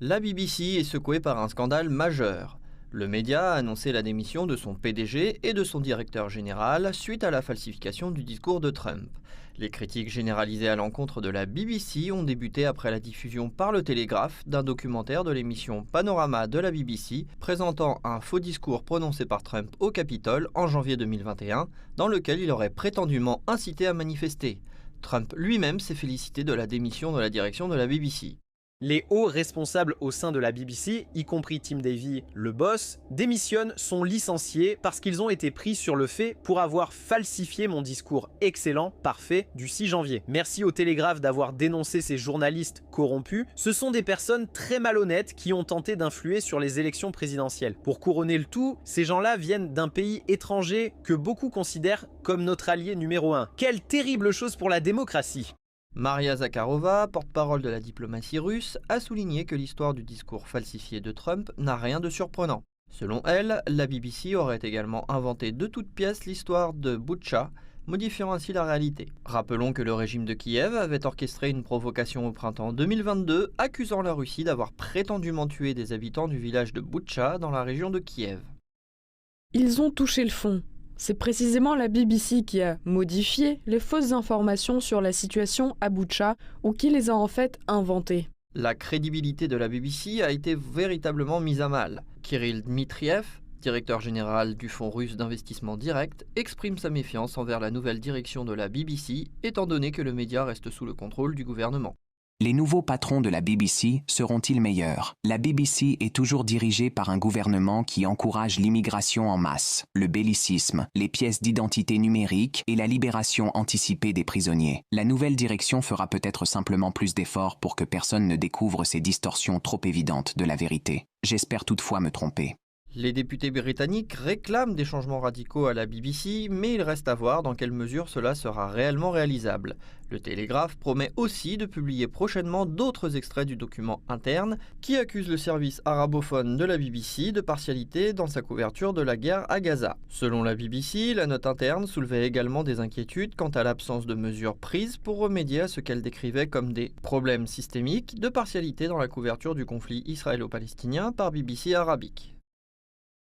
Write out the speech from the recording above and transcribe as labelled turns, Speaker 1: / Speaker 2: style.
Speaker 1: La BBC est secouée par un scandale majeur. Le média a annoncé la démission de son PDG et de son directeur général suite à la falsification du discours de Trump. Les critiques généralisées à l'encontre de la BBC ont débuté après la diffusion par le Télégraphe d'un documentaire de l'émission Panorama de la BBC présentant un faux discours prononcé par Trump au Capitole en janvier 2021 dans lequel il aurait prétendument incité à manifester. Trump lui-même s'est félicité de la démission de la direction de la BBC.
Speaker 2: Les hauts responsables au sein de la BBC, y compris Tim Davie, le boss, démissionnent, sont licenciés parce qu'ils ont été pris sur le fait pour avoir falsifié mon discours excellent, parfait, du 6 janvier. Merci au Télégraphe d'avoir dénoncé ces journalistes corrompus. Ce sont des personnes très malhonnêtes qui ont tenté d'influer sur les élections présidentielles. Pour couronner le tout, ces gens-là viennent d'un pays étranger que beaucoup considèrent comme notre allié numéro 1. Quelle terrible chose pour la démocratie!
Speaker 1: Maria Zakharova, porte-parole de la diplomatie russe, a souligné que l'histoire du discours falsifié de Trump n'a rien de surprenant. Selon elle, la BBC aurait également inventé de toutes pièces l'histoire de Boutcha, modifiant ainsi la réalité. Rappelons que le régime de Kiev avait orchestré une provocation au printemps 2022, accusant la Russie d'avoir prétendument tué des habitants du village de Boutcha dans la région de Kiev.
Speaker 3: Ils ont touché le fond. C'est précisément la BBC qui a modifié les fausses informations sur la situation à Boutcha ou qui les a en fait inventées.
Speaker 1: La crédibilité de la BBC a été véritablement mise à mal. Kirill Dmitriev, directeur général du Fonds russe d'investissement direct, exprime sa méfiance envers la nouvelle direction de la BBC, étant donné que le média reste sous le contrôle du gouvernement.
Speaker 4: Les nouveaux patrons de la BBC seront-ils meilleurs? La BBC est toujours dirigée par un gouvernement qui encourage l'immigration en masse, le bellicisme, les pièces d'identité numériques et la libération anticipée des prisonniers. La nouvelle direction fera peut-être simplement plus d'efforts pour que personne ne découvre ces distorsions trop évidentes de la vérité. J'espère toutefois me tromper.
Speaker 1: Les députés britanniques réclament des changements radicaux à la BBC, mais il reste à voir dans quelle mesure cela sera réellement réalisable. Le Télégraphe promet aussi de publier prochainement d'autres extraits du document interne qui accuse le service arabophone de la BBC de partialité dans sa couverture de la guerre à Gaza. Selon la BBC, la note interne soulevait également des inquiétudes quant à l'absence de mesures prises pour remédier à ce qu'elle décrivait comme des problèmes systémiques de partialité dans la couverture du conflit israélo-palestinien par BBC Arabique.